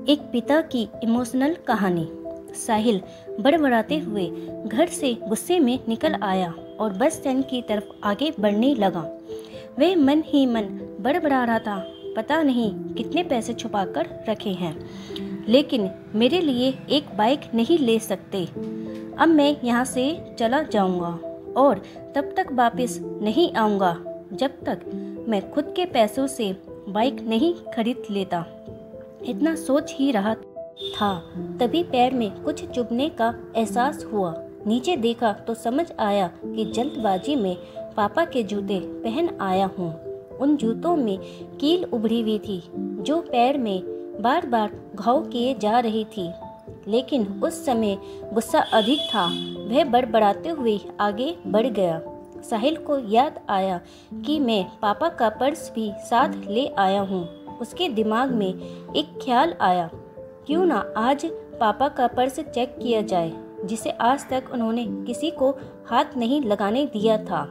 एक पिता की इमोशनल कहानी। साहिल बड़बड़ाते हुए घर से गुस्से में निकल आया और बस स्टैंड की तरफ आगे बढ़ने लगा। वह मन ही मन बड़बड़ा रहा था, पता नहीं कितने पैसे छुपा कर रखे हैं, लेकिन मेरे लिए एक बाइक नहीं ले सकते। अब मैं यहाँ से चला जाऊँगा और तब तक वापस नहीं आऊँगा जब तक मैं खुद के पैसों से बाइक नहीं खरीद लेता। इतना सोच ही रहा था, तभी पैर में कुछ चुभने का एहसास हुआ। नीचे देखा तो समझ आया कि जल्दबाजी में पापा के जूते पहन आया हूँ। उन जूतों में कील उभरी हुई थी जो पैर में बार बार घाव किए जा रही थी, लेकिन उस समय गुस्सा अधिक था। वह बड़बड़ाते हुए आगे बढ़ गया। साहिल को याद आया कि मैं पापा का पर्स भी साथ ले आया हूँ। उसके दिमाग में एक ख्याल आया, क्यों ना आज पापा का पर्स चेक किया जाए, जिसे आज तक उन्होंने किसी को हाथ नहीं लगाने दिया था।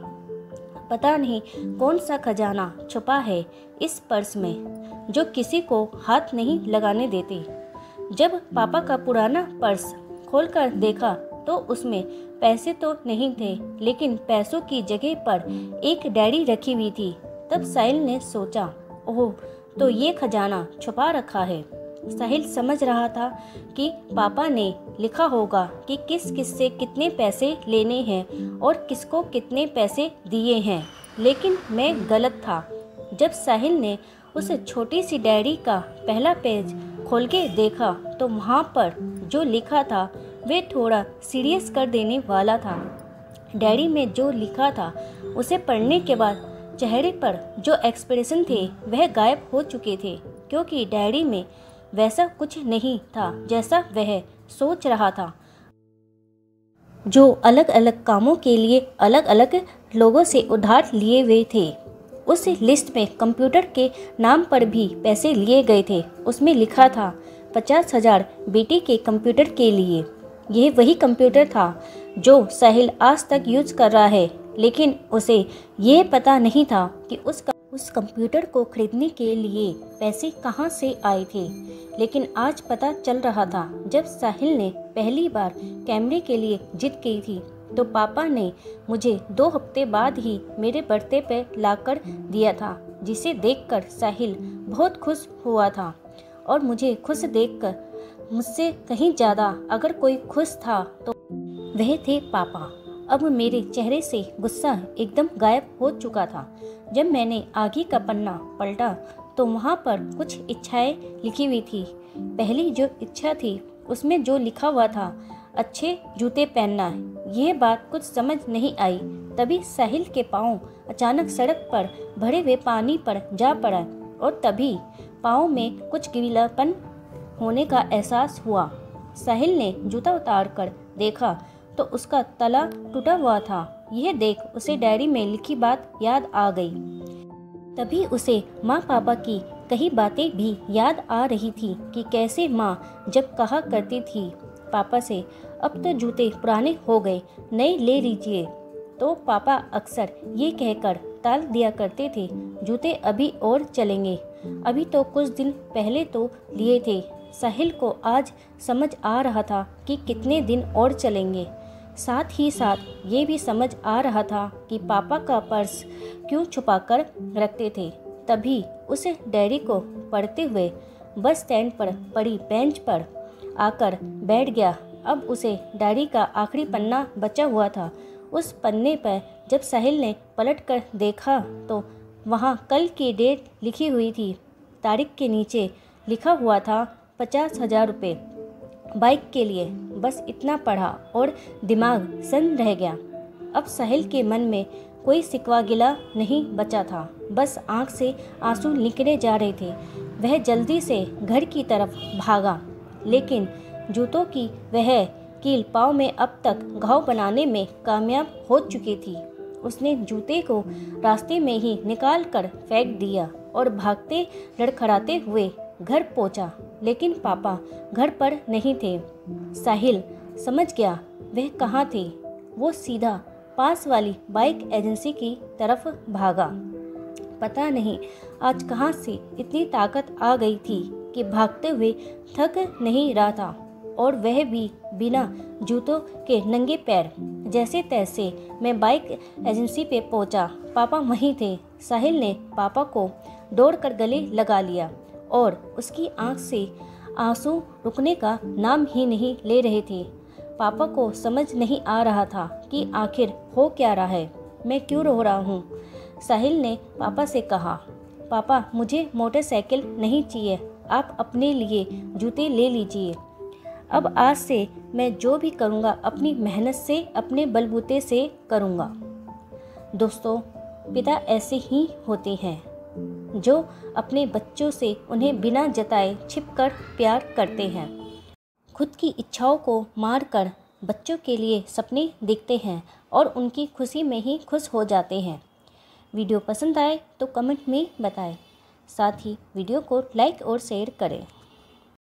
पता नहीं कौन सा खजाना छुपा है इस पर्स में जो किसी को हाथ नहीं लगाने देते। जब पापा का पुराना पर्स खोलकर देखा तो उसमें पैसे तो नहीं थे, लेकिन पैसों की जगह पर एक डायरी रखी हुई थी। तब साहिल ने सोचा, ओह, तो ये खजाना छुपा रखा है। साहिल समझ रहा था कि पापा ने लिखा होगा कि किस किस से कितने पैसे लेने हैं और किसको कितने पैसे दिए हैं, लेकिन मैं गलत था। जब साहिल ने उस छोटी सी डायरी का पहला पेज खोल के देखा तो वहाँ पर जो लिखा था वे थोड़ा सीरियस कर देने वाला था। डायरी में जो लिखा था उसे पढ़ने के बाद चेहरे पर जो एक्सप्रेशन थे वह गायब हो चुके थे, क्योंकि डायरी में वैसा कुछ नहीं था जैसा वह सोच रहा था। जो अलग अलग कामों के लिए अलग अलग लोगों से उधार लिए हुए थे। उस लिस्ट में कंप्यूटर के नाम पर भी पैसे लिए गए थे। उसमें लिखा था 50,000 बेटी के कंप्यूटर के लिए। यह वही कंप्यूटर था जो साहिल आज तक यूज कर रहा है, लेकिन उसे यह पता नहीं था कि उस कंप्यूटर को खरीदने के लिए पैसे कहाँ से आए थे। लेकिन आज पता चल रहा था। जब साहिल ने पहली बार कैमरे के लिए जिद की थी तो पापा ने मुझे 2 हफ्ते बाद ही मेरे बर्थडे पे लाकर दिया था, जिसे देखकर साहिल बहुत खुश हुआ था। और मुझे खुश देखकर मुझसे कहीं ज़्यादा अगर कोई खुश था तो वह थे पापा। अब मेरे चेहरे से गुस्सा एकदम गायब हो चुका था। जब मैंने आगे का पन्ना पलटा तो वहाँ पर कुछ इच्छाएं लिखी हुई थी। पहली जो इच्छा थी उसमें जो लिखा हुआ था, अच्छे जूते पहनना। यह बात कुछ समझ नहीं आई। तभी साहिल के पाँव अचानक सड़क पर भरे हुए पानी पर जा पड़ा और तभी पाँव में कुछ गीलापन होने का एहसास हुआ। साहिल ने जूता उतार कर देखा तो उसका तला टूटा हुआ था। यह देख उसे डायरी में लिखी बात याद आ गई। तभी उसे माँ पापा की कई बातें भी याद आ रही थी कि कैसे माँ जब कहा करती थी पापा से, अब तो जूते पुराने हो गए, नए ले लीजिए, तो पापा अक्सर ये कहकर टाल दिया करते थे, जूते अभी और चलेंगे, अभी तो कुछ दिन पहले तो लिए थे। साहिल को आज समझ आ रहा था कि कितने दिन और चलेंगे। साथ ही साथ ये भी समझ आ रहा था कि पापा का पर्स क्यों छुपा कर रखते थे। तभी उस डायरी को पढ़ते हुए बस स्टैंड पर पड़ी बेंच पर आकर बैठ गया। अब उसे डायरी का आखिरी पन्ना बचा हुआ था। उस पन्ने पर जब साहिल ने पलट कर देखा तो वहाँ कल की डेट लिखी हुई थी। तारीख के नीचे लिखा हुआ था 50,000 रुपये बाइक के लिए। बस इतना पढ़ा और दिमाग सन्न रह गया। अब साहिल के मन में कोई सिकवा गिला नहीं बचा था, बस आंख से आंसू निकले जा रहे थे। वह जल्दी से घर की तरफ भागा, लेकिन जूतों की वह कील पाँव में अब तक घाव बनाने में कामयाब हो चुकी थी। उसने जूते को रास्ते में ही निकाल कर फेंक दिया और भागते लड़खड़ाते हुए घर पहुंचा, लेकिन पापा घर पर नहीं थे। साहिल समझ गया वह कहाँ थे। वो सीधा पास वाली बाइक एजेंसी की तरफ भागा। पता नहीं आज कहाँ से इतनी ताकत आ गई थी कि भागते हुए थक नहीं रहा था, और वह भी बिना जूतों के नंगे पैर। जैसे तैसे मैं बाइक एजेंसी पे पहुंचा। पापा वहीं थे। साहिल ने पापा को दौड़कर गले लगा लिया और उसकी आंख से आंसू रुकने का नाम ही नहीं ले रहे थे। पापा को समझ नहीं आ रहा था कि आखिर हो क्या रहा है, मैं क्यों रो रहा हूँ। साहिल ने पापा से कहा, पापा मुझे मोटरसाइकिल नहीं चाहिए, आप अपने लिए जूते ले लीजिए। अब आज से मैं जो भी करूँगा अपनी मेहनत से, अपने बलबूते से करूँगा। दोस्तों, पिता ऐसे ही होते हैं जो अपने बच्चों से उन्हें बिना जताए छिपकर प्यार करते हैं। खुद की इच्छाओं को मारकर बच्चों के लिए सपने देखते हैं और उनकी खुशी में ही खुश हो जाते हैं। वीडियो पसंद आए तो कमेंट में बताएं। साथ ही वीडियो को लाइक और शेयर करें।